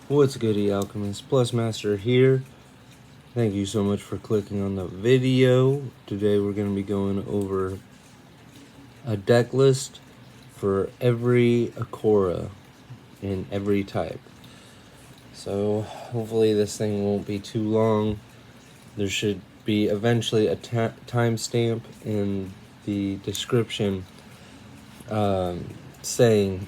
What's goody, Alchemist Plus Master here. Thank you so much for clicking on the video. Today we're going to be going over a deck list for every Akora in every type. So hopefully this thing won't be too long. There should be eventually a timestamp in the description saying,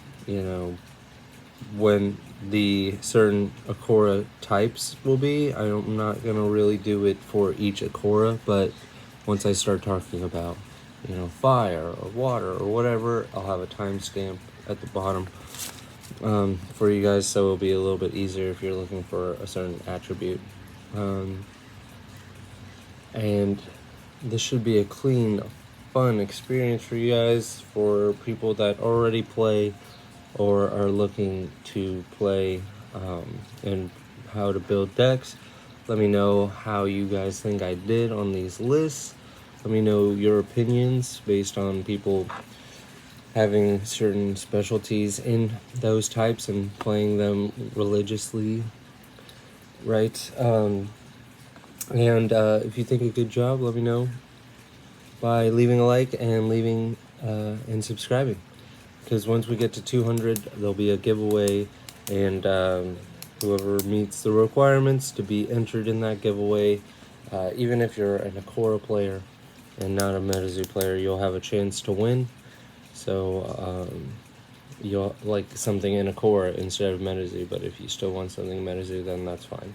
when the certain Akora types will be. I'm not going to really do it for each Akora, but once I start talking about, fire or water or whatever, I'll have a timestamp at the bottom for you guys, so it'll be a little bit easier if you're looking for a certain attribute. And this should be a clean, fun experience for you guys, for people that already play or are looking to play and how to build decks. Let me know how you guys think I did on these lists. Let me know your opinions based on people having certain specialties in those types and playing them religiously, right? And if you think a good job, let me know by leaving a like and leaving and subscribing. Because once we get to 200, there'll be a giveaway, and whoever meets the requirements to be entered in that giveaway, even if you're an Akora player and not a MetaZoo player, you'll have a chance to win. So you'll like something in Akora instead of MetaZoo, but if you still want something in MetaZoo, then that's fine.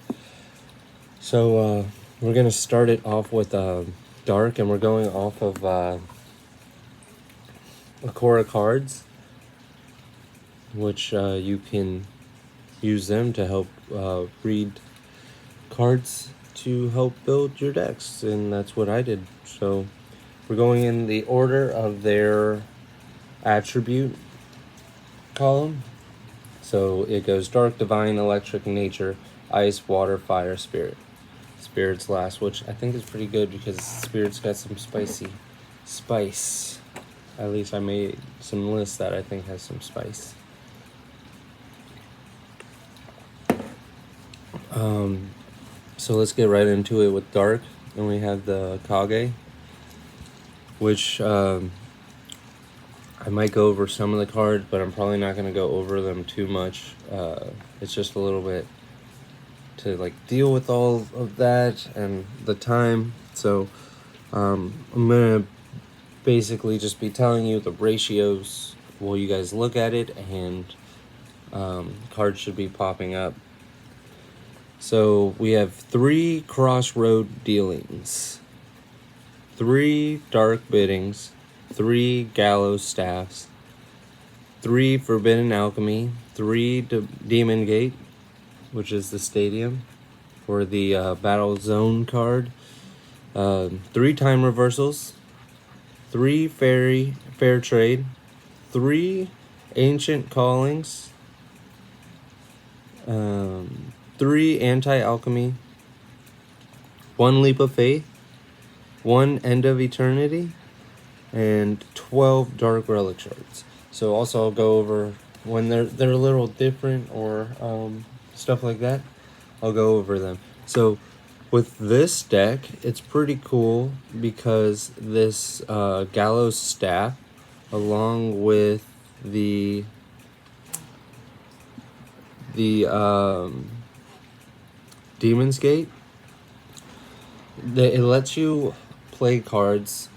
So we're going to start it off with Dark, and we're going off of Akora cards, which you can use them to help read cards to help build your decks, and that's what I did. So we're going in the order of their attribute column. So it goes Dark, Divine, Electric, Nature, Ice, Water, Fire, Spirit. Spirit's last, which I think is pretty good because Spirit's got some spicy spice. At least I made some lists that I think has some spice. So let's get right into it with Dark. And we have the Kage, which I might go over some of the cards, but I'm probably not going to go over them too much. It's just a little bit to deal with all of that and the time. So I'm going to basically just be telling you the ratios while you guys look at it, and cards should be popping up. So we have 3 Crossroad Dealings, 3 Dark Biddings, 3 Gallows Staffs, 3 Forbidden Alchemy, 3 Demon Gate, which is the stadium for the Battle Zone card, 3 Time Reversals, 3 Fair Trade, 3 Ancient Callings, 3 Anti-Alchemy, 1 Leap of Faith, 1 End of Eternity, and 12 Dark Relic Shards. So also I'll go over when they're a little different or stuff like that. I'll go over them. So with this deck, it's pretty cool because this Gallows Staff, along with the Demon's Gate, it lets you play cards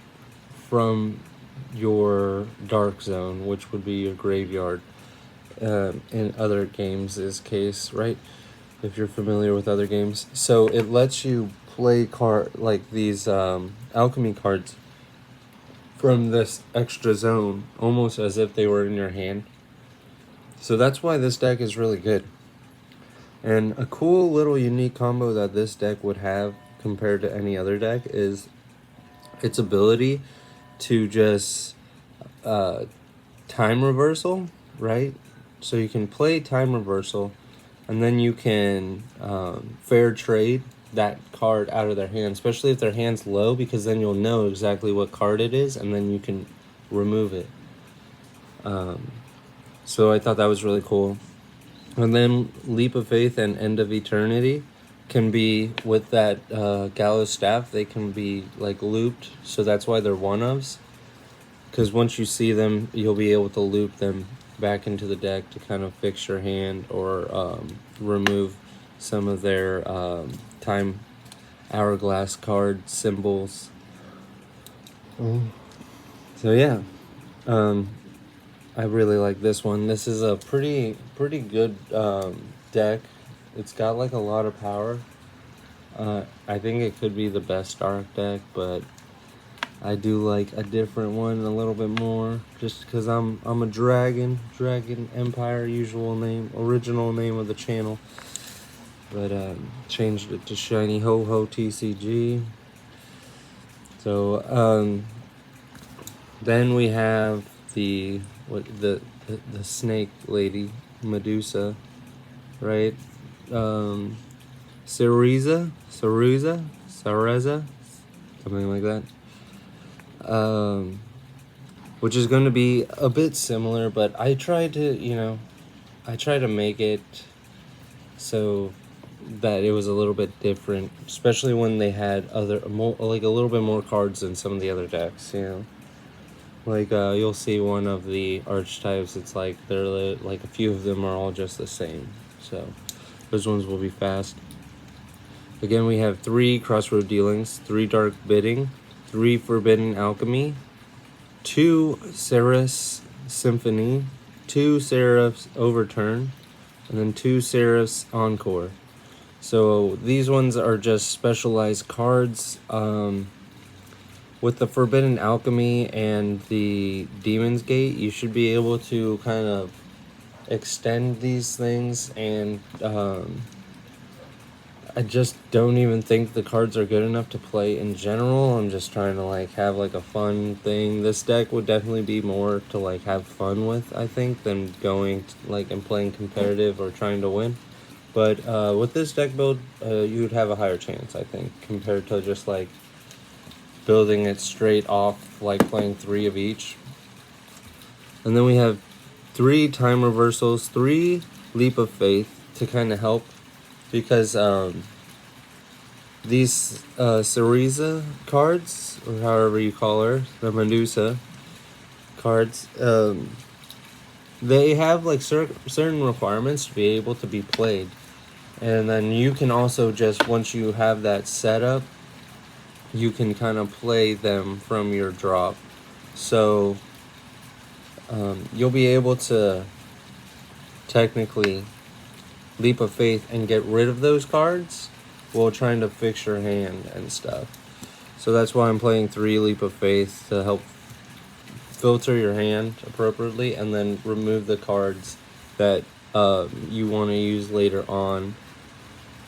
from your Dark Zone, which would be your graveyard in other games' case, right? If you're familiar with other games. So it lets you play these alchemy cards from this extra zone, almost as if they were in your hand. So that's why this deck is really good. And a cool little unique combo that this deck would have compared to any other deck is its ability to just time reversal, right? So you can play time reversal, and then you can fair trade that card out of their hand, especially if their hand's low, because then you'll know exactly what card it is, and then you can remove it. So I thought that was really cool. And then Leap of Faith and End of Eternity can be with that Gallows Staff. They can be like looped, so that's why they're one-ofs. Because once you see them, you'll be able to loop them back into the deck to kind of fix your hand or remove some of their time hourglass card symbols. So yeah, I really like this one. This is a pretty good deck. It's got like a lot of power. I think it could be the best dark deck, but I do like a different one a little bit more, just because I'm a Dragon Empire, original name of the channel, but changed it to Shiny Ho Ho TCG. So then we have the snake lady, Medusa, right? Cereza, something like that. Which is going to be a bit similar, but I tried to make it so that it was a little bit different, especially when they had a little bit more cards than some of the other decks, Like, you'll see one of the archetypes, it's like they're like a few of them are all just the same. So those ones will be fast. Again, we have 3 Crossroad Dealings, 3 Dark Bidding, 3 Forbidden Alchemy, 2 Seraph's Symphony, 2 Seraph's Overturn, and then 2 Seraph's Encore. So these ones are just specialized cards. With the Forbidden Alchemy and the Demon's Gate, you should be able to kind of extend these things, and I just don't even think the cards are good enough to play in general. I'm just trying to like have like a fun thing. This deck would definitely be more to like have fun with, I think, than going like and playing competitive or trying to win. But with this deck build, you would have a higher chance, I think, compared to just like building it straight off, like playing 3 of each. And then we have 3 Time Reversals, 3 Leap of Faith to kind of help, because these Cereza cards, or however you call her, the Medusa cards, they have like certain requirements to be able to be played. And then you can also just, once you have that set up, you can kind of play them from your drop. So you'll be able to technically Leap of Faith and get rid of those cards while trying to fix your hand and stuff. So that's why I'm playing 3 Leap of Faith, to help filter your hand appropriately and then remove the cards that you want to use later on.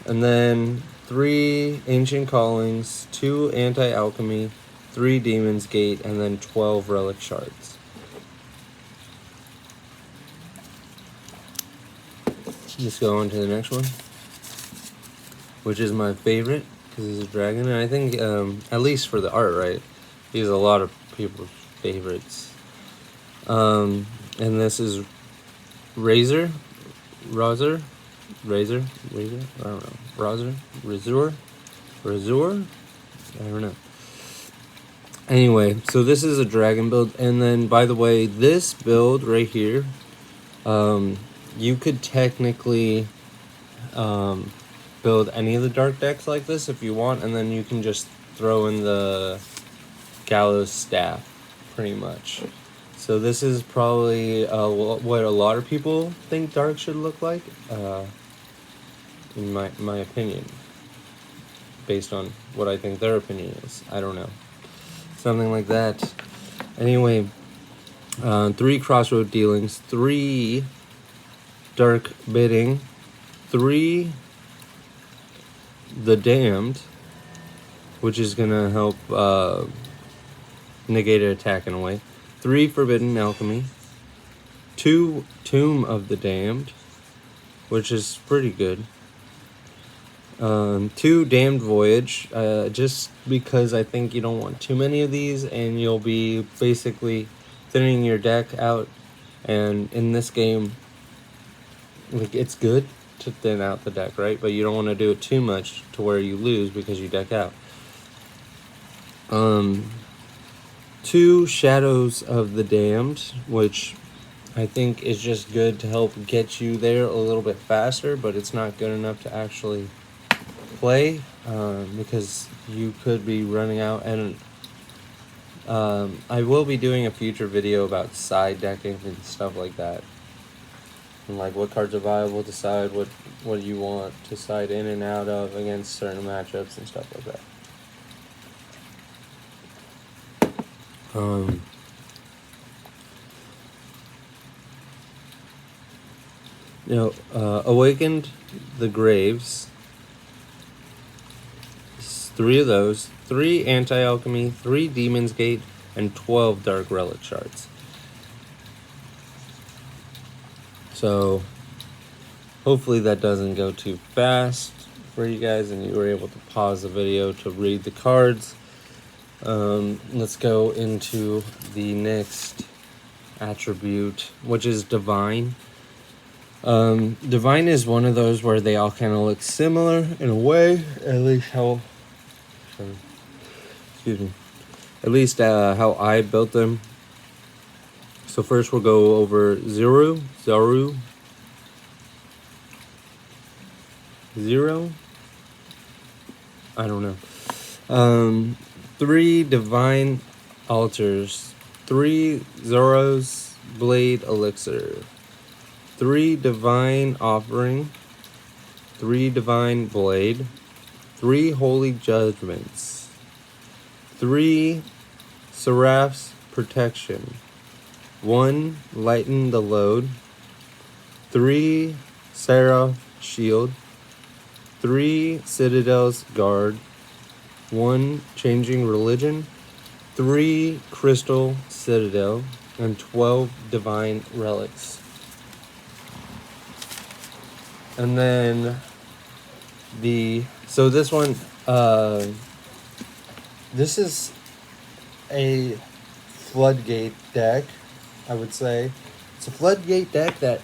And then 3 Ancient Callings, 2 Anti-Alchemy, 3 Demon's Gate, and then 12 Relic Shards. Let's go on to the next one, which is my favorite, because he's a dragon, and I think, at least for the art, right, he's a lot of people's favorites. And this is Razor, I don't know, Razor, I don't know. Anyway, so this is a dragon build, and then, by the way, this build right here, you could technically build any of the dark decks like this if you want, and then you can just throw in the Gallows Staff, pretty much. So this is probably what a lot of people think dark should look like, in my opinion, based on what I think their opinion is. I don't know. Something like that. Anyway, 3 Crossroad Dealings, 3 Dark Bidding, 3 The Damned, which is gonna help negate an attack in a way, 3 Forbidden Alchemy, 2 Tomb of the Damned, which is pretty good, 2 Damned Voyage, just because I think you don't want too many of these, and you'll be basically thinning your deck out. And in this game, like, it's good to thin out the deck, right? But you don't want to do it too much to where you lose because you deck out. 2 Shadows of the Damned, which I think is just good to help get you there a little bit faster, but it's not good enough to actually play, because you could be running out. And I will be doing a future video about side decking and stuff like that, and like what cards are viable to side, what you want to side in and out of against certain matchups and stuff like that. Awakened the Graves. 3 of those, 3 Anti-Alchemy, 3 Demon's Gate, and 12 Dark Relic Shards. So hopefully that doesn't go too fast for you guys and you were able to pause the video to read the cards. Let's go into the next attribute, which is Divine. Divine is one of those where they all kind of look similar in a way, at least how I built them. So first we'll go over Zero. I don't know. 3 Divine Altars, 3 Zoros Blade Elixir, 3 Divine Offering, 3 Divine Blade, 3 Holy Judgments, 3 Seraph's Protection, 1 Lighten the Load, 3 Seraph Shield, 3 Citadel's Guard, 1 Changing Religion, 3 Crystal Citadel, and 12 Divine Relics. And then so this one, this is a floodgate deck, I would say. It's a floodgate deck that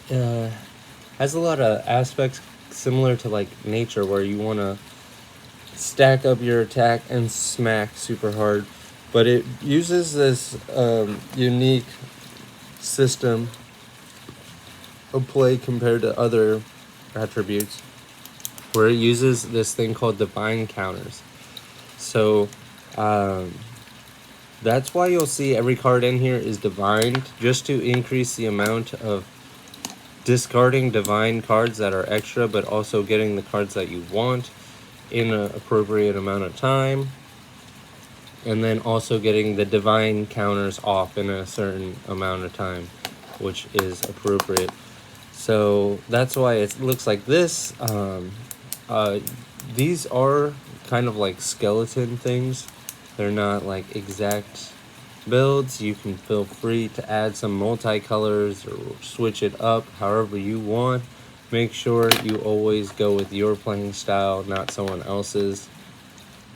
has a lot of aspects similar to like nature, where you want to stack up your attack and smack super hard, but it uses this unique system of play compared to other attributes, where it uses this thing called divine counters. So that's why you'll see every card in here is divined, just to increase the amount of discarding divine cards that are extra, but also getting the cards that you want in an appropriate amount of time, and then also getting the divine counters off in a certain amount of time, which is appropriate. So that's why it looks like this. These are kind of like skeleton things. They're not like exact builds. You can feel free to add some multicolors or switch it up however you want. Make sure you always go with your playing style, not someone else's,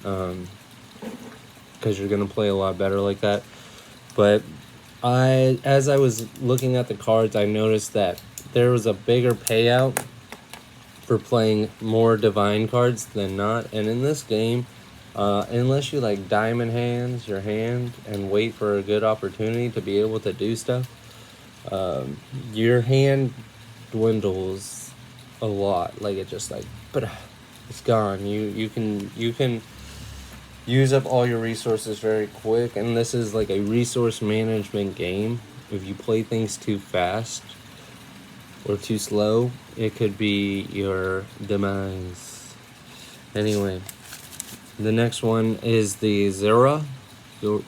because you're gonna play a lot better like that. But as I was looking at the cards, I noticed that there was a bigger payout for playing more divine cards than not. And in this game, unless you like diamond hands your hand and wait for a good opportunity to be able to do stuff, your hand dwindles a lot. Like, it just like, but it's gone. You can use up all your resources very quick, and this is like a resource management game. If you play things too fast or too slow, it could be your demise. Anyway, the next one is the Zero. I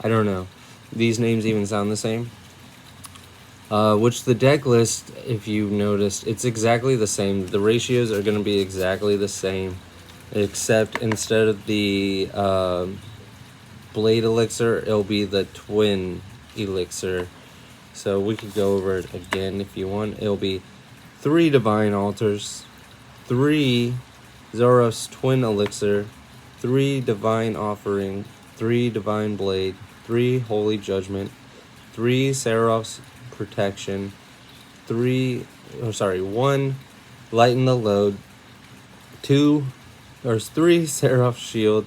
don't know. These names even sound the same. Which the deck list, if you noticed, it's exactly the same. The ratios are going to be exactly the same, except instead of the Blade Elixir, it'll be the Twin Elixir. So we could go over it again if you want. It'll be 3 Divine Altars, 3 Zoros Twin Elixir, 3 Divine Offering, 3 Divine Blade, 3 Holy Judgment, 3 Seraph's protection, 1 lighten the load, 3 Seraph's shield,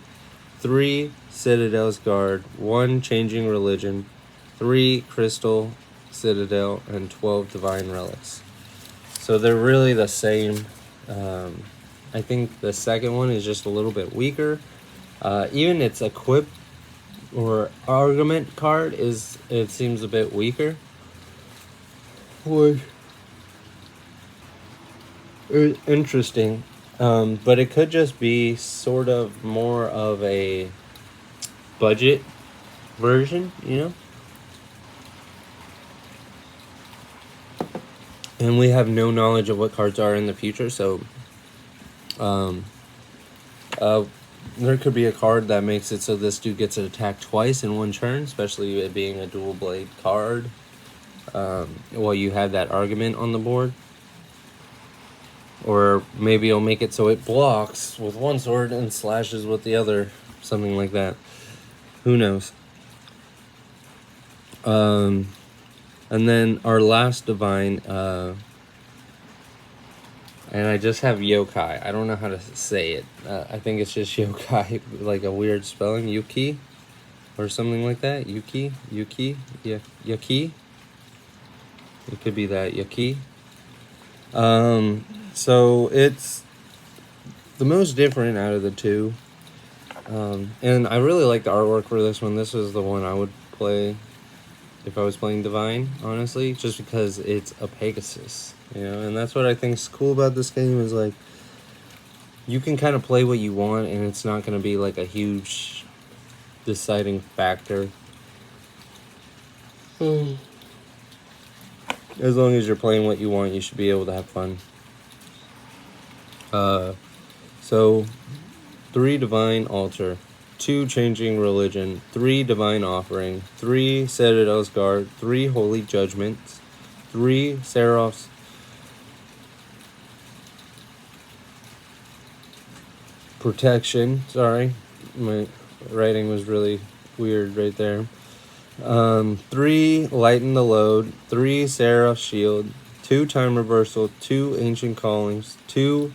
3 Citadel's guard, 1 changing religion, 3 crystal citadel, and 12 divine relics. So they're really the same. I think the second one is just a little bit weaker. Even its equip or argument card it seems a bit weaker. Which is interesting. But it could just be sort of more of a budget version, you know? And we have no knowledge of what cards are in the future, so there could be a card that makes it so this dude gets attacked twice in one turn, especially it being a dual blade card. While you have that argument on the board. Or maybe it'll make it so it blocks with one sword and slashes with the other. Something like that. Who knows? And then our last divine, and I just have yokai. I don't know how to say it. I think it's just yokai, like a weird spelling. Yuki? Or something like that. Yuki? Yuki? It could be that. Yuki? So it's the most different out of the two. And I really like the artwork for this one. This is the one I would play if I was playing Divine, honestly, just because it's a Pegasus, you know, and that's what I think is cool about this game is, like, you can kind of play what you want, and it's not going to be, like, a huge deciding factor. As long as you're playing what you want, you should be able to have fun. So 3 Divine Altar, 2 Changing Religion, 3 Divine Offering, 3 Citadel's Guard, 3 Holy Judgments, 3 Seraph's Protection. Sorry, my writing was really weird right there. 3 Lighten the Load, 3 Seraph's Shield, 2 Time Reversal, 2 Ancient Callings, 2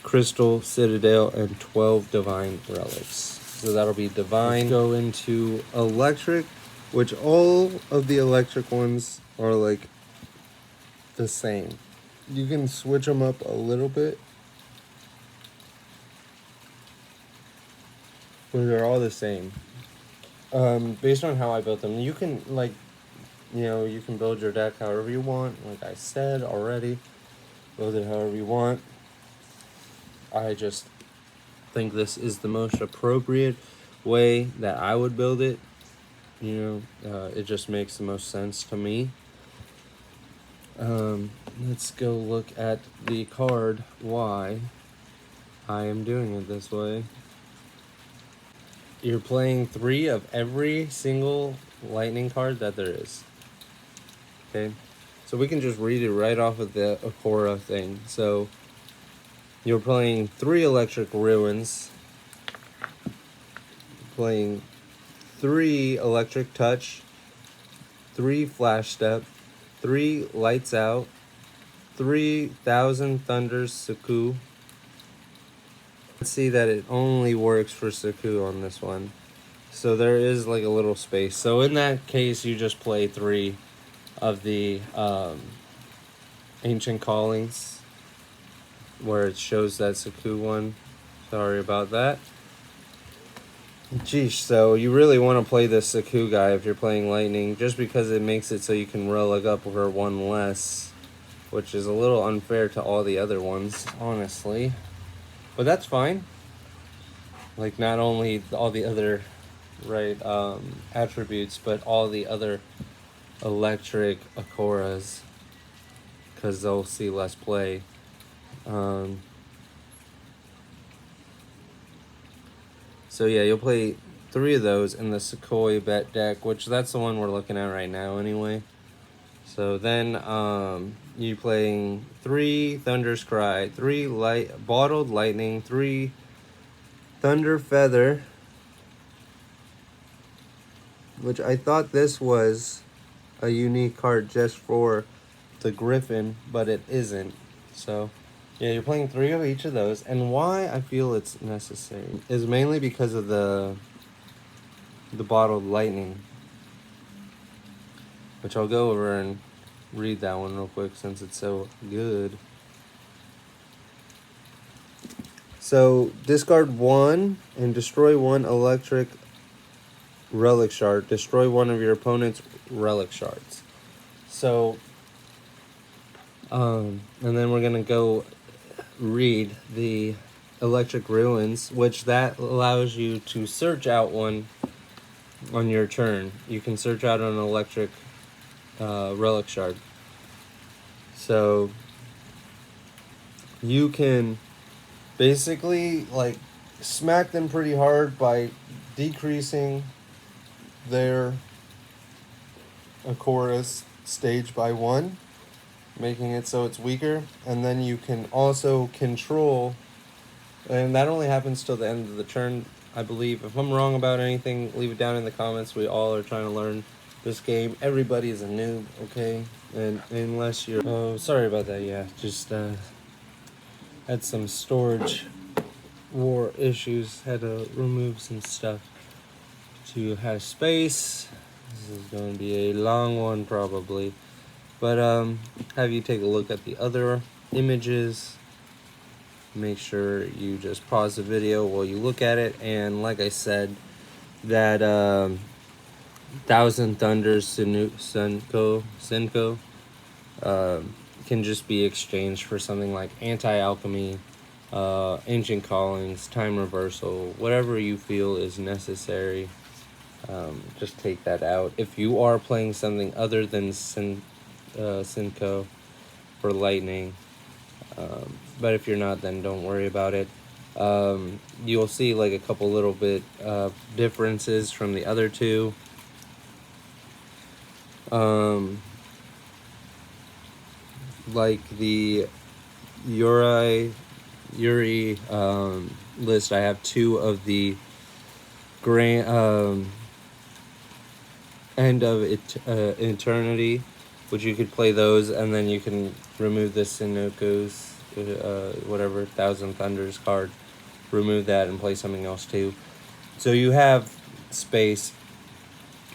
Crystal Citadel, and 12 Divine Relics. So that'll be Divine. Let's go into Electric, which all of the Electric ones are like the same. You can switch them up a little bit, but they're all the same. Based on how I built them, you can, like, you know, you can build your deck however you want. Like I said already, build it however you want. I just think this is the most appropriate way that I would build it. You know, it just makes the most sense to me. Let's go look at the card, why I am doing it this way. You're playing 3 of every single lightning card that there is. Okay? So we can just read it right off of the Akora thing. So you're playing 3 Electric Ruins, playing 3 Electric Touch, 3 Flash Step, 3 Lights Out, 3,000 Thunders Saku. Let's see that it only works for Saku on this one. So there is like a little space. So in that case, you just play 3 of the Ancient Callings, where it shows that Saku one. Sorry about that. Geesh, so you really want to play this Saku guy if you're playing Lightning, just because it makes it so you can relic up for 1 less, which is a little unfair to all the other ones, honestly. But that's fine. Like, not only all the other, right, attributes, but all the other electric Akoras, because they'll see less play. So yeah, you'll play 3 of those in the Sequoia Bet deck, which that's the one we're looking at right now anyway. So then you playing 3 Thunder's Cry, 3 Bottled Lightning, 3 Thunder Feather, which I thought this was a unique card just for the Griffin, but it isn't. So yeah, you're playing 3 of each of those. And why I feel it's necessary is mainly because of the bottled lightning, which I'll go over and read that one real quick since it's so good. So discard 1 and destroy 1 electric relic shard. Destroy 1 of your opponent's relic shards. So and then we're gonna go read the electric ruins, which that allows you to search out one on your turn. You can search out an electric relic shard. So you can basically like smack them pretty hard by decreasing their Akora's stage by 1, making it so it's weaker. And then you can also control, and that only happens till the end of the turn, I believe. If I'm wrong about anything, leave it down in the comments. We all are trying to learn this game. Everybody is a noob, okay? And unless you're... Oh, sorry about that, yeah. Just had some storage war issues. Had to remove some stuff to have space. This is going to be a long one, probably. But have you take a look at the other images. Make sure you just pause the video while you look at it. And like I said, that Thousand Thunders Senko can just be exchanged for something like Anti-Alchemy, Ancient Callings, Time Reversal, whatever you feel is necessary. Just take that out. If you are playing something other than Senko for lightning, but if you're not, then don't worry about it. You'll see like a couple little bit differences from the other two. Like the Yuri list, I have 2 of the grand End of Eternity, which you could play those, and then you can remove the Sunoko's whatever Thousand Thunders card, remove that and play something else too. So you have space,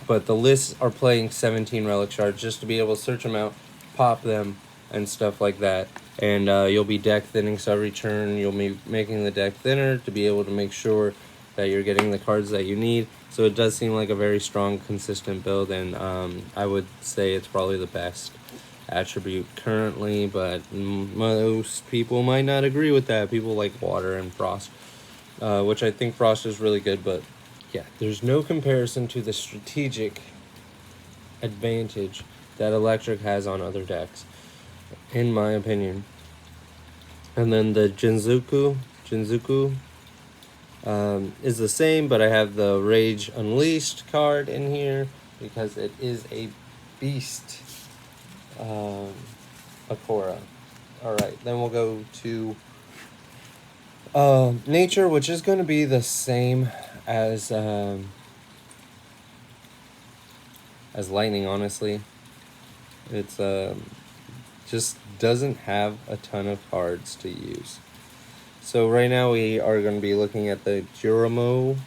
but the lists are playing 17 relic shards just to be able to search them out, pop them, and stuff like that. And you'll be deck thinning, so every turn you'll be making the deck thinner to be able to make sure that you're getting the cards that you need. So it does seem like a very strong, consistent build, and I would say it's probably the best attribute currently, but most people might not agree with that. People like Water and Frost, which I think Frost is really good, but yeah, there's no comparison to the strategic advantage that Electric has on other decks, in my opinion. And then the Jinzuku is the same, but I have the Rage Unleashed card in here because it is a beast Akora. Alright, then we'll go to Nature, which is going to be the same as Lightning, honestly. It's just doesn't have a ton of cards to use. So right now we are going to be looking at the Juramo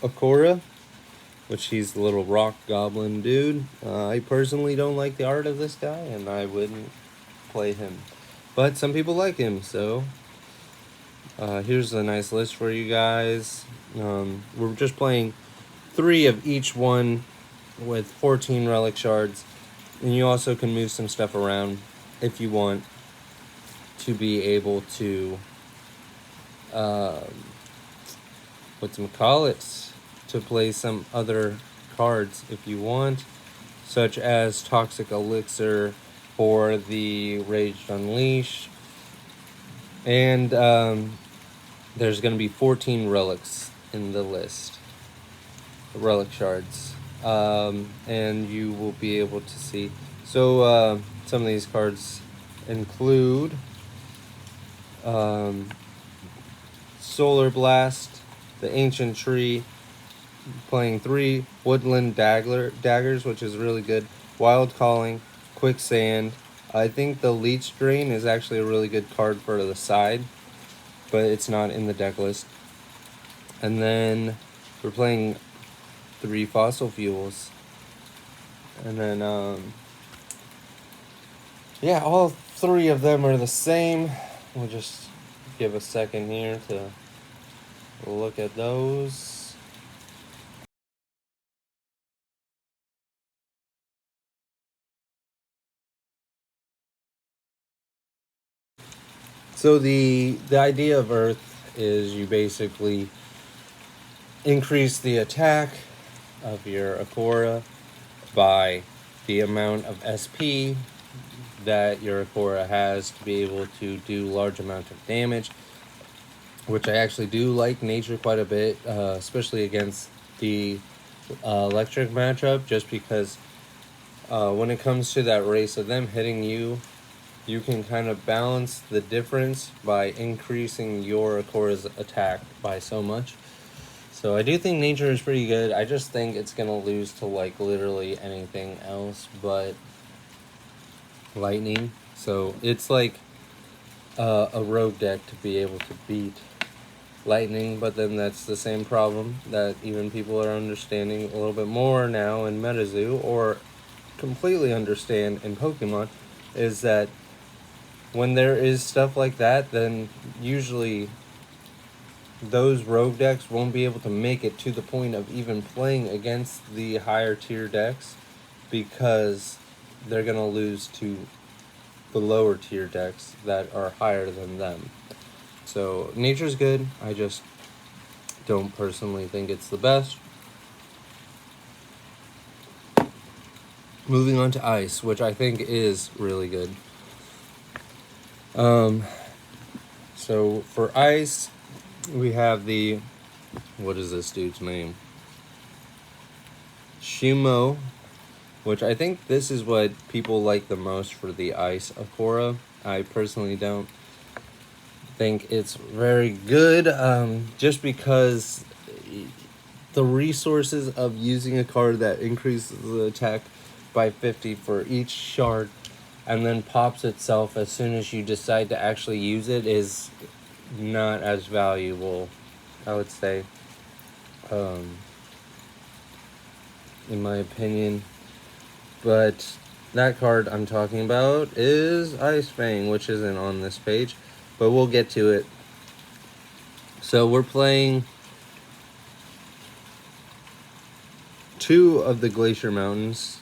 Akora, which he's the little rock goblin dude. I personally don't like the art of this guy, and I wouldn't play him. But some people like him, so here's a nice list for you guys. We're just playing 3 of each one with 14 relic shards. And you also can move some stuff around if you want to be able to, to play some other cards if you want, such as Toxic Elixir for the Raged Unleash. And there's going to be 14 relics in the list, relic shards. And you will be able to see. So some of these cards include Solar Blast, the Ancient Tree, playing 3 Woodland Daggers, which is really good. Wild Calling, Quicksand. I think the Leech Drain is actually a really good card for the side, but it's not in the deck list. And then we're playing 3 Fossil Fuels. And then, yeah, all 3 of them are the same. We'll just give a second here to look at those. So the idea of Earth is you basically increase the attack of your Akora by the amount of SP that your Akora has to be able to do large amount of damage, which I actually do like nature quite a bit, especially against the electric matchup, just because when it comes to that race of them hitting you, you can kind of balance the difference by increasing your Akora's attack by so much. So I do think nature is pretty good. I just think it's going to lose to like literally anything else but lightning. So it's like a rogue deck to be able to beat lightning, but then that's the same problem that even people are understanding a little bit more now in MetaZoo, or completely understand in Pokemon, is that when there is stuff like that, then usually those rogue decks won't be able to make it to the point of even playing against the higher tier decks, because they're going to lose to the lower tier decks that are higher than them. So nature's good, I just don't personally think it's the best. Moving on to ice, which I think is really good. So for ice, we have the, what is this dude's name? Shimo, which I think this is what people like the most for the ice Akora. I personally don't think it's very good, just because the resources of using a card that increases the attack by 50 for each shard and then pops itself as soon as you decide to actually use it is not as valuable, I would say, in my opinion. But that card I'm talking about is Ice Fang, which isn't on this page, but we'll get to it. So we're playing 2 of the Glacier Mountains,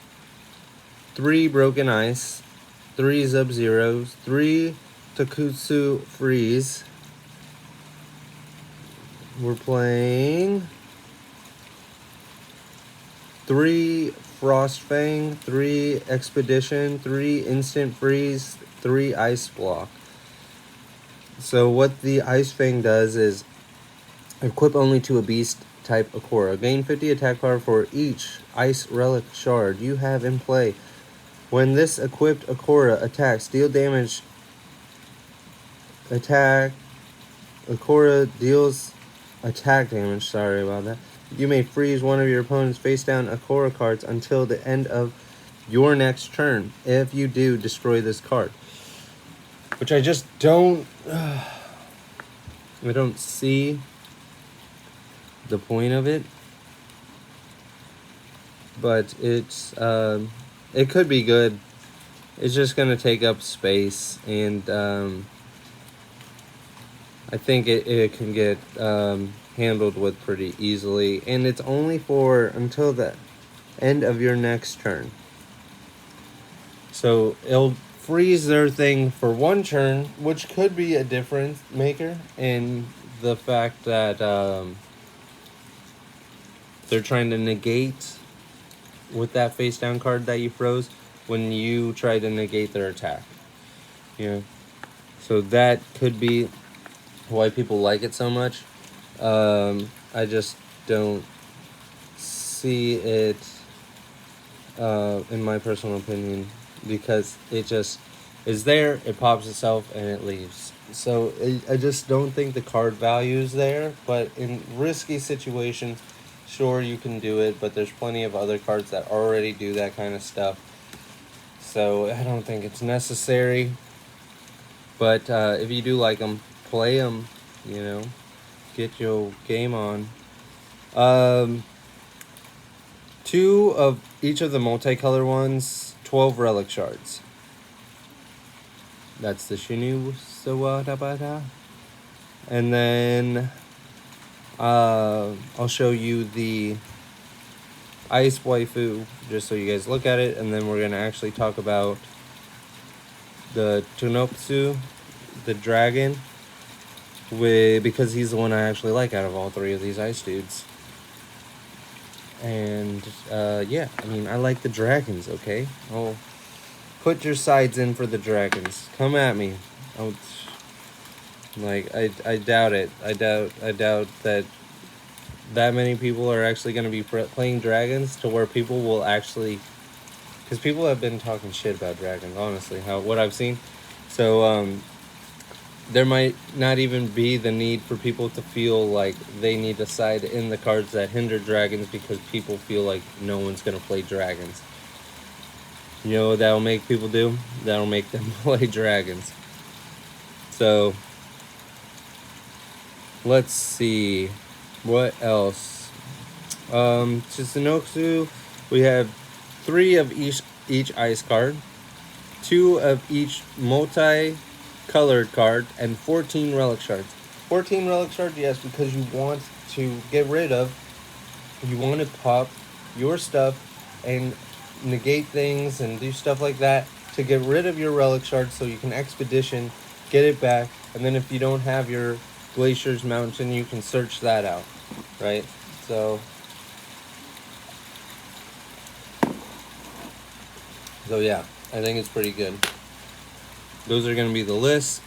3 Broken Ice, 3 Sub-Zeros, 3 Takutsu Freeze. We're playing 3 Frost Fang, 3 Expedition, 3 Instant Freeze, 3 Ice Block. So what the Ice Fang does is equip only to a beast type Akora. Gain 50 attack power for each Ice Relic shard you have in play. When this equipped Akora attacks, deal damage. Akora deals attack damage, sorry about that. You may freeze one of your opponent's face down Akora cards until the end of your next turn. If you do, destroy this card. Which I just don't, I don't see the point of it. But it's, it could be good. It's just going to take up space, and I think it can get handled with pretty easily, and it's only for until the end of your next turn. So it'll freeze their thing for 1 turn, which could be a difference maker in the fact that they're trying to negate with that face down card that you froze when you try to negate their attack. Yeah. So that could be why people like it so much. I just don't see it, in my personal opinion, because it just is there, it pops itself, and it leaves. So I just don't think the card value is there, but in risky situations, sure, you can do it, but there's plenty of other cards that already do that kind of stuff. So I don't think it's necessary. But if you do like them, play them, you know, get your game on. 2 of each of the multicolor ones, 12 relic shards. That's the Shinu Sawadabada. And then I'll show you the Ice Waifu, just so you guys look at it, and then we're going to actually talk about the Tunopsu, the dragon, because he's the one I actually like out of all 3 of these ice dudes. And yeah, I mean, I like the dragons, okay? Oh, put your sides in for the dragons. Come at me. Oh, like, I doubt it. I doubt that many people are actually going to be playing dragons to where people will actually, because people have been talking shit about dragons, honestly, what I've seen. So there might not even be the need for people to feel like they need to side in the cards that hinder dragons, because people feel like no one's going to play dragons. You know what that'll make people do? That'll make them play dragons. So let's see what else. Chisinoksu, we have 3 of each ice card, 2 of each multi-colored card, and 14 relic shards. 14 relic shards, yes, because you want to get rid of, you want to pop your stuff and negate things and do stuff like that to get rid of your relic shards, so you can expedition, get it back, and then if you don't have your Glacier's Mountain, you can search that out, right? So yeah, I think it's pretty good. Those are going to be the lists.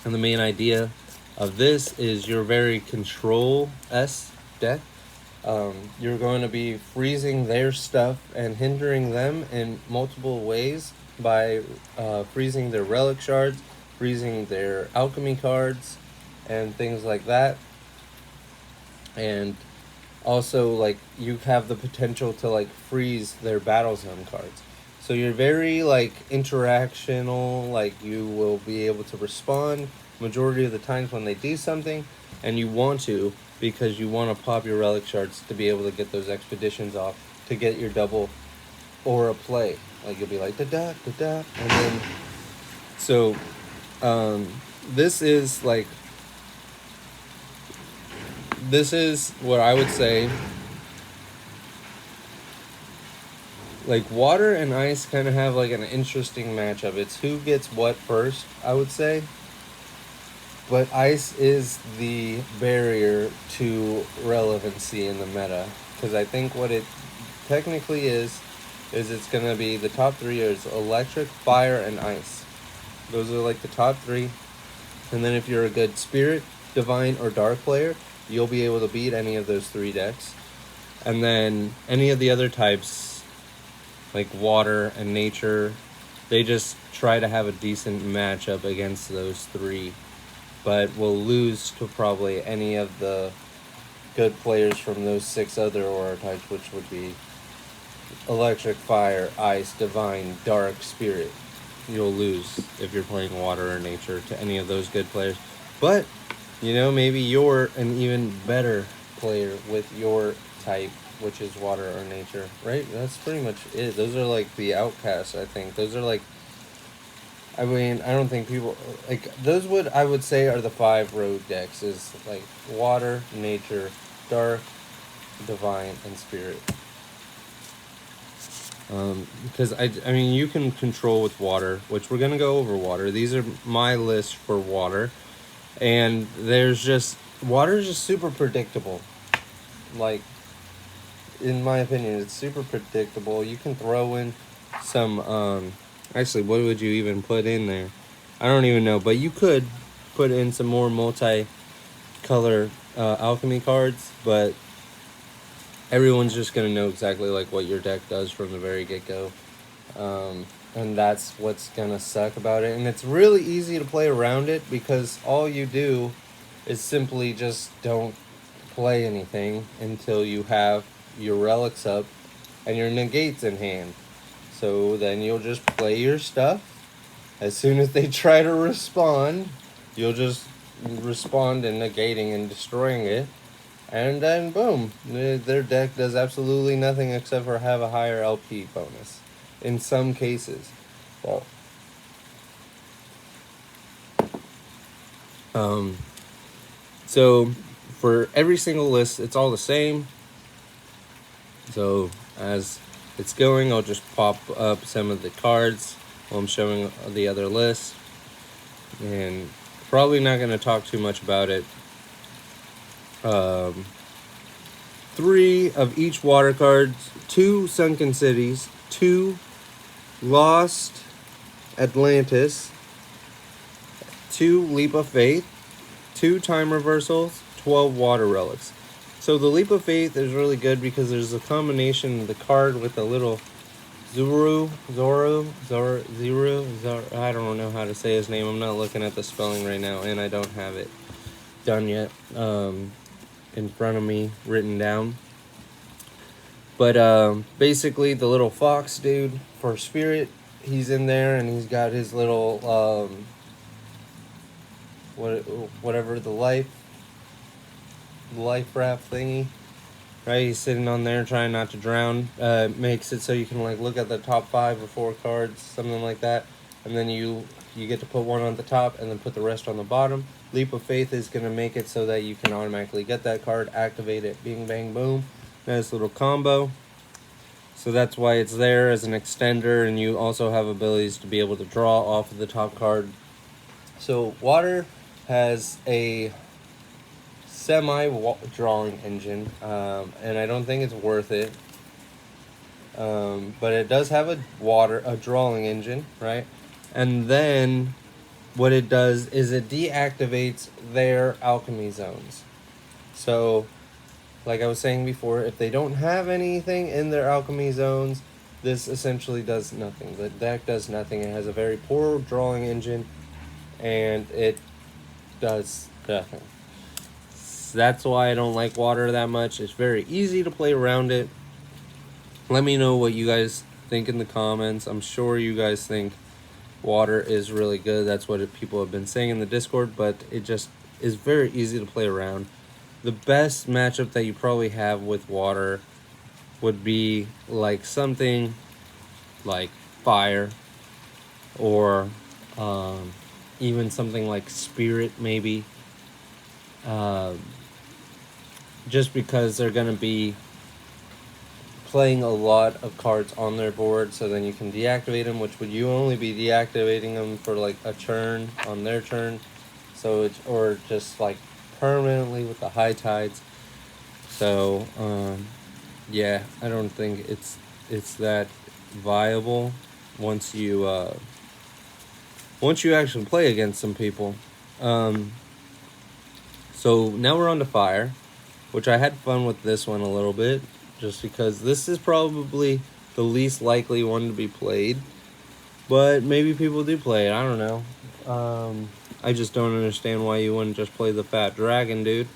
And the main idea of this is your very Control-S deck. You're going to be freezing their stuff and hindering them in multiple ways by freezing their relic shards, freezing their alchemy cards, and things like that. And also, like, you have the potential to like freeze their battle zone cards. So you're very like interactional, like you will be able to respond majority of the times when they do something, and you want to, because you want to pop your relic shards to be able to get those expeditions off, to get your double aura play. Like you'll be like da da da da, and then so this is what I would say. Like, water and ice kind of have like an interesting matchup. It's who gets what first, I would say. But ice is the barrier to relevancy in the meta, because I think what it technically is it's going to be the top 3 is electric, fire, and ice. Those are like the top 3. And then if you're a good spirit, divine, or dark player, you'll be able to beat any of those 3 decks. And then any of the other types, like water and nature, they just try to have a decent matchup against those 3, but will lose to probably any of the good players from those 6 other aura types, which would be electric, fire, ice, divine, dark, spirit. You'll lose if you're playing water or nature to any of those good players. But, you know, maybe you're an even better player with your type, which is water or nature, right? That's pretty much it. Those are like the outcasts, I think. Those are like, I mean, I don't think people, like, those I would say are the 5 road decks, is like water, nature, dark, divine, and spirit. Because I mean, you can control with water, which we're gonna go over water. These are my list for water, and water is just super predictable. Like, in my opinion, it's super predictable. You can throw in some, actually, what would you even put in there? I don't even know, but you could put in some more multi-color alchemy cards, but everyone's just going to know exactly like what your deck does from the very get-go. And that's what's going to suck about it. And it's really easy to play around it, because all you do is simply just don't play anything until you have your relics up and your negates in hand. So then you'll just play your stuff. As soon as they try to respond, you'll just respond in negating and destroying it. And then boom, their deck does absolutely nothing except for have a higher LP bonus. In some cases. Well, so for every single list, it's all the same. So as it's going, I'll just pop up some of the cards while I'm showing the other list. And probably not going to talk too much about it. 3 of each water cards, 2 Sunken Cities, 2 Lost Atlantis, 2 Leap of Faith, 2 Time Reversals, 12 Water Relics. So the Leap of Faith is really good because there's a combination of the card with a little Zuru, I don't know how to say his name. I'm not looking at the spelling right now, and I don't have it done yet in front of me, written down. But basically, the little fox dude for Spirit, he's in there, and he's got his little whatever the life raft thingy. Right, he's sitting on there trying not to drown. Makes it so you can like look at the top 5 or 4 cards, something like that, and then you get to put one on the top and then put the rest on the bottom. Leap of Faith is gonna make it so that you can automatically get that card, activate it, bing bang boom. Nice little combo. So that's why it's there as an extender, and you also have abilities to be able to draw off of the top card. So Water has a semi-drawing engine, and I don't think it's worth it. But it does have a drawing engine, right? And then what it does is it deactivates their alchemy zones. So, like I was saying before, if they don't have anything in their alchemy zones, this essentially does nothing. The deck does nothing. It has a very poor drawing engine, and it does nothing. That's why I don't like Water that much. It's very easy to play around it. Let me know what you guys think in the comments. I'm sure you guys think Water is really good. That's what people have been saying in the Discord, but it just is very easy to play around. The best matchup that you probably have with Water would be like something like Fire, or even something like Spirit maybe. Just because they're going to be playing a lot of cards on their board, so then you can deactivate them, which would you only be deactivating them for like a turn on their turn. So it's, or just like permanently with the high tides. So yeah, I don't think it's that viable once you actually play against some people. So now we're on to Fire, which I had fun with this one a little bit, just because this is probably the least likely one to be played. But maybe people do play it, I don't know. I just don't understand why you wouldn't just play the Fat Dragon, dude.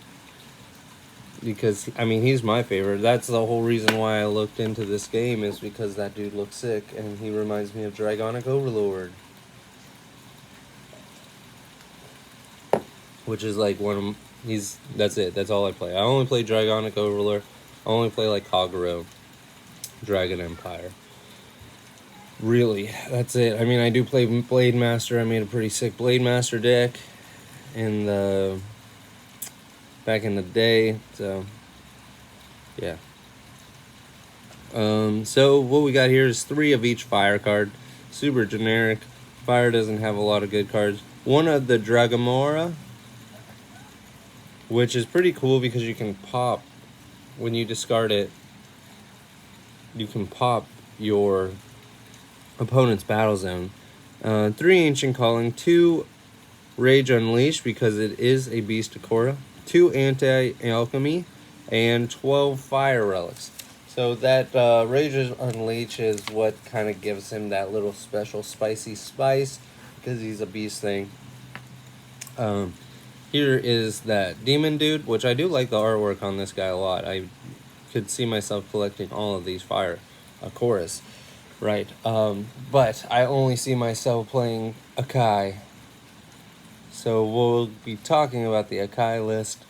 Because, I mean, he's my favorite. That's the whole reason why I looked into this game, is because that dude looks sick, and he reminds me of Dragonic Overlord. Which is like one of... That's it. That's all I play. I only play Dragonic Overlord. I only play like Kagero, Dragon Empire. Really, that's it. I mean, I do play Blade Master. I made a pretty sick Blade Master deck back in the day. So, yeah. So what we got here is 3 of each Fire card. Super generic. Fire doesn't have a lot of good cards. 1 of the Dragomora, which is pretty cool because you can pop, when you discard it, you can pop your opponent's battle zone. 3 Ancient Calling, 2 Rage Unleashed because it is a Beast Akora, 2 Anti-Alchemy, and 12 Fire Relics. So that Rage Unleashed is what kind of gives him that little special spicy spice, because he's a beast thing. here is that demon dude, which I do like the artwork on this guy a lot. I could see myself collecting all of these fire Akoras, right? But I only see myself playing Akai. So we'll be talking about the Akai list,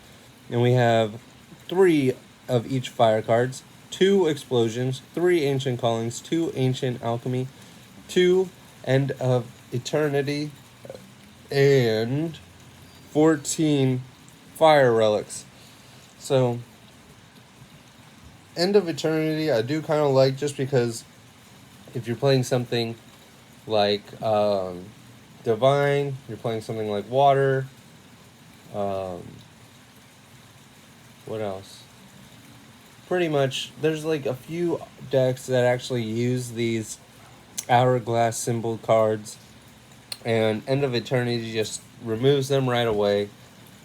and we have 3 of each fire cards, 2 explosions, 3 ancient callings, 2 ancient alchemy, 2 end of eternity, and 14 fire relics. So end of eternity I do kind of like, just because if you're playing something like divine, you're playing something like water, um, what else, pretty much there's like a few decks that actually use these hourglass symbol cards, and end of eternity just removes them right away,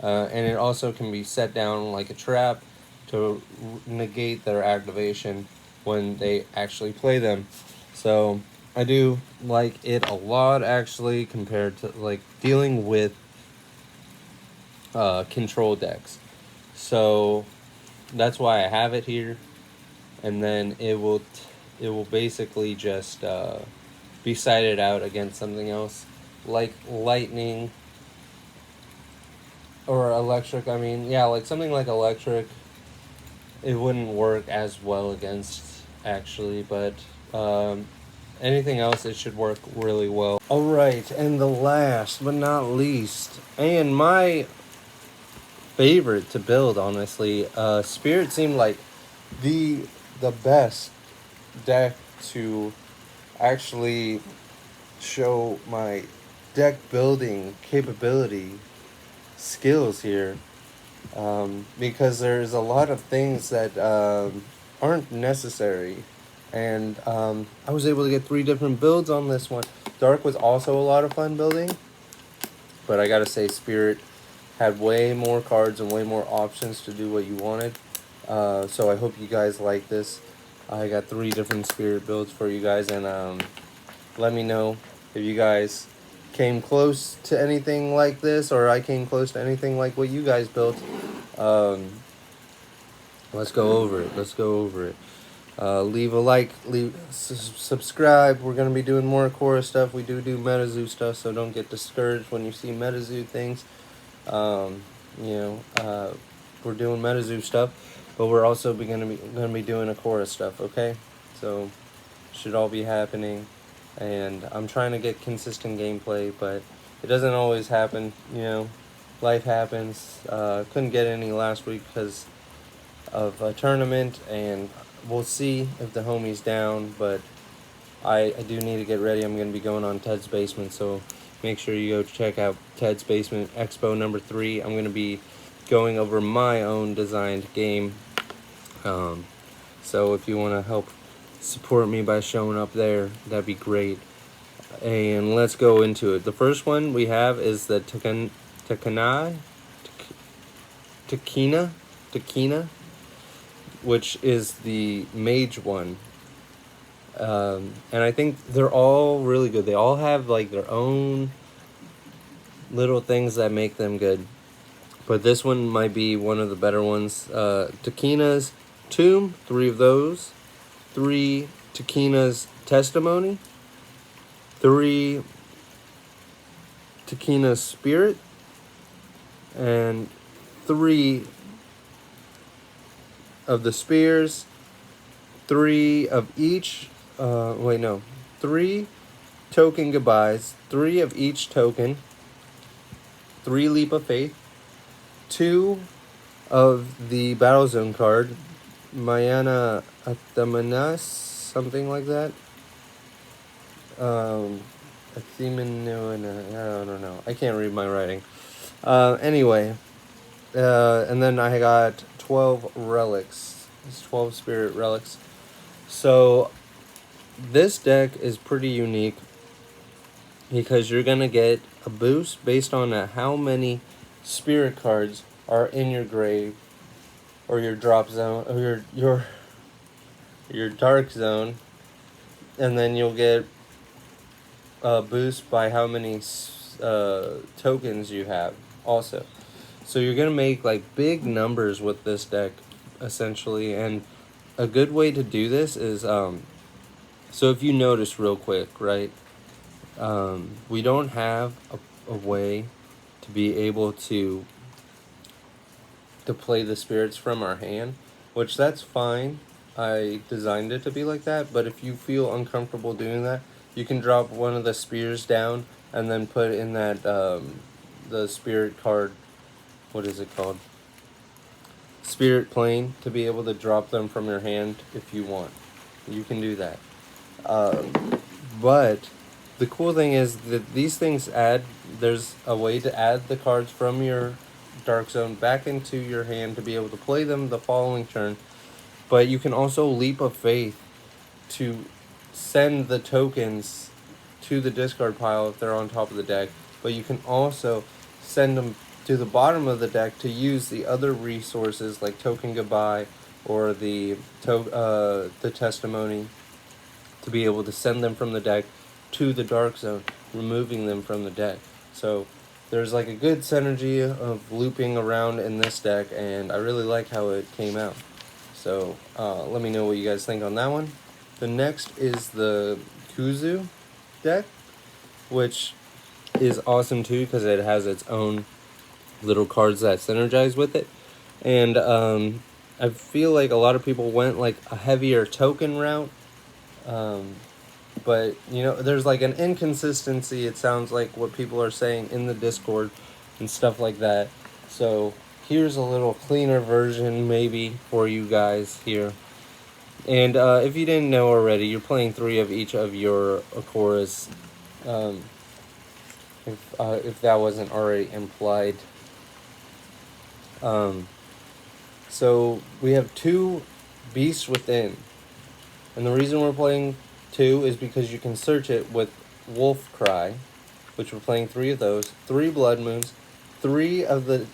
and it also can be set down like a trap to negate their activation when they actually play them. So I do like it a lot, actually, compared to like dealing with control decks. So that's why I have it here, and then it will basically just be sided out against something else like lightning or electric. I mean, yeah, like something like electric, it wouldn't work as well against, actually, but anything else it should work really well. All right, and the last but not least, and my favorite to build, honestly, Spirit seemed like the best deck to actually show my deck building capability skills here, because there's a lot of things that aren't necessary, and I was able to get 3 different builds on this one. Dark was also a lot of fun building, but I gotta say Spirit had way more cards and way more options to do what you wanted. So I hope you guys like this. I got 3 different Spirit builds for you guys, and let me know if you guys came close to anything like this, or I came close to anything like what you guys built. Let's go over it. Let's go over it. Leave a like, subscribe. We're going to be doing more Akora stuff. We do MetaZoo stuff, so don't get discouraged when you see MetaZoo things. You know, we're doing MetaZoo stuff, but we're also going to be doing Akora stuff, okay? So should all be happening, and I'm trying to get consistent gameplay, but it doesn't always happen, you know. Life happens. Couldn't get any last week because of a tournament, and we'll see if the homie's down, but I do need to get ready. I'm going to be going on Ted's Basement, so make sure you go check out Ted's Basement Expo number 3. I'm going to be going over my own designed game, so if you want to help support me by showing up there, that'd be great. And let's go into it. The first one we have is the Takina, which is the mage one. And I think they're all really good. They all have like their own little things that make them good. But this one might be one of the better ones. Takina's Tomb, 3 of those. 3 Takina's Testimony. 3 Takina's Spirit. And 3 of the Spears. 3 of each. 3 token goodbyes. 3 of each token. 3 Leap of Faith. 2 of the Battle Zone card. Mayana Athamanas, something like that. I don't know. I can't read my writing. Anyway, and then I got 12 relics. It's 12 spirit relics. So this deck is pretty unique because you're gonna get a boost based on how many spirit cards are in your grave, or your drop zone, or your dark zone, and then you'll get a boost by how many tokens you have also. So you're going to make like big numbers with this deck, essentially. And a good way to do this is, so if you notice real quick, right, we don't have a way to be able to play the spirits from our hand, which that's fine. I designed it to be like that, but if you feel uncomfortable doing that, you can drop one of the spears down and then put in that, the spirit card, what is it called? Spirit plane, to be able to drop them from your hand if you want. You can do that. But the cool thing is that these things there's a way to add the cards from your Dark Zone back into your hand to be able to play them the following turn. But you can also leap of faith to send the tokens to the discard pile if they're on top of the deck. But you can also send them to the bottom of the deck to use the other resources like Token Goodbye or the Testimony, to be able to send them from the deck to the Dark Zone, removing them from the deck. So there's like a good synergy of looping around in this deck, and I really like how it came out. So let me know what you guys think on that one. The next is the Kuzu deck, which is awesome too because it has its own little cards that synergize with it. And I feel like a lot of people went like a heavier token route. But, you know, there's like an inconsistency, it sounds like, what people are saying in the Discord and stuff like that. So here's a little cleaner version maybe for you guys here. And if you didn't know already, you're playing 3 of each of your Akoras, if that wasn't already implied. So we have 2 Beasts Within. And the reason we're playing 2 is because you can search it with Wolf Cry, which we're playing 3 of those, 3 Blood Moons, 3 of the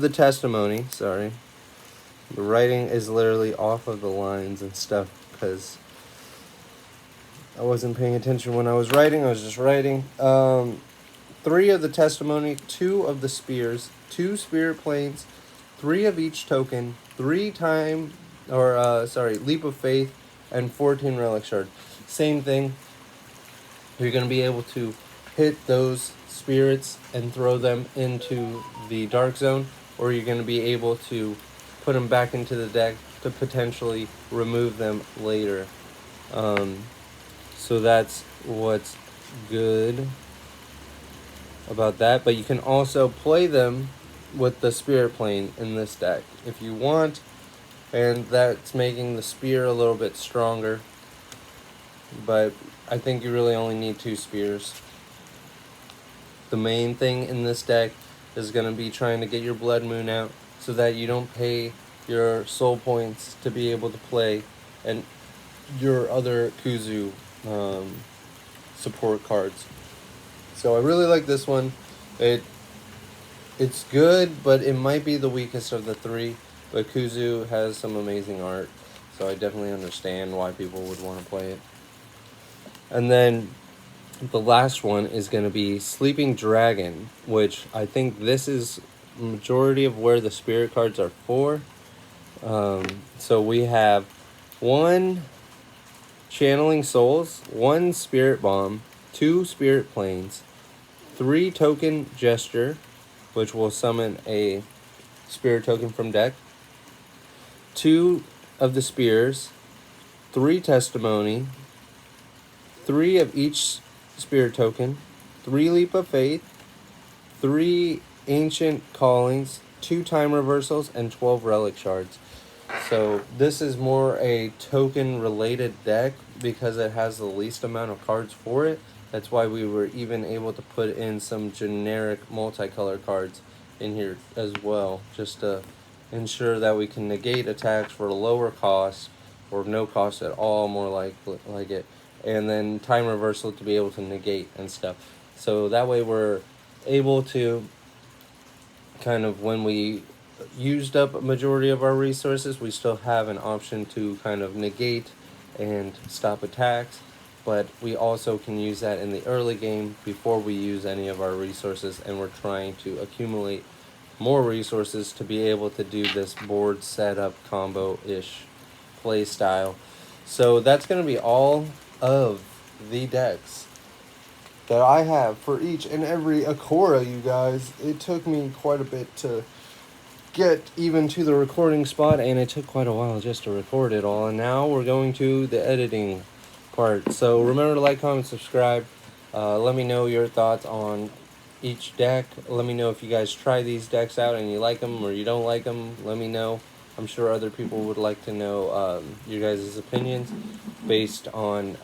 Testimony. Sorry, the writing is literally off of the lines and stuff because I wasn't paying attention when I was writing. I was just writing. 3 of the Testimony, 2 of the Spears, 2 Spirit Planes, 3 of each token, 3 Leap of Faith, and 14 Relic Shards. Same thing. You're going to be able to hit those spirits and throw them into the Dark Zone, or you're going to be able to put them back into the deck to potentially remove them later. So that's what's good about that. But you can also play them with the Spirit Plane in this deck if you want, and that's making the spear a little bit stronger, but I think you really only need 2 spears. The main thing in this deck is going to be trying to get your Blood Moon out so that you don't pay your soul points to be able to play and your other Kuzu support cards. So I really like this one. It's good, but it might be the weakest of the 3. But Kuzu has some amazing art, so I definitely understand why people would want to play it. And then the last one is going to be Sleeping Dragon, which I think this is majority of where the spirit cards are for. So we have 1 Channeling Souls, 1 Spirit Bomb, 2 Spirit Planes, 3 Token Gesture, which will summon a spirit token from deck, 2 of the Spears, 3 Testimony, 3 of each spirit token, 3 Leap of Faith, 3 Ancient Callings, 2 Time Reversals, and 12 Relic Shards. So this is more a token related deck because it has the least amount of cards for it. That's why we were even able to put in some generic multicolor cards in here as well, just to ensure that we can negate attacks for a lower cost or no cost at all, more like it, and then time reversal to be able to negate and stuff. So that way we're able to kind of, when we used up a majority of our resources, we still have an option to kind of negate and stop attacks. but we also can use that in the early game before we use any of our resources, and we're trying to accumulate more resources to be able to do this board setup combo-ish play style. So that's going to be all of the decks that I have for each and every Akora, you guys. It took me quite a bit to get even to the recording spot, and it took quite a while just to record it all, and now we're going to the editing part. So remember to like, comment, subscribe. Let me know your thoughts on each deck. Let me know if you guys try these decks out and you like them or you don't like them. Let me know. I'm sure other people would like to know your guys' opinions based on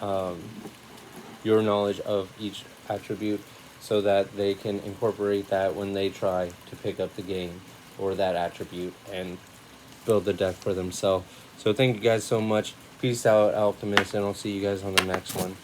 your knowledge of each attribute, so that they can incorporate that when they try to pick up the game or that attribute and build the deck for themselves. So thank you guys so much. Peace out, Alchemist, and I'll see you guys on the next one.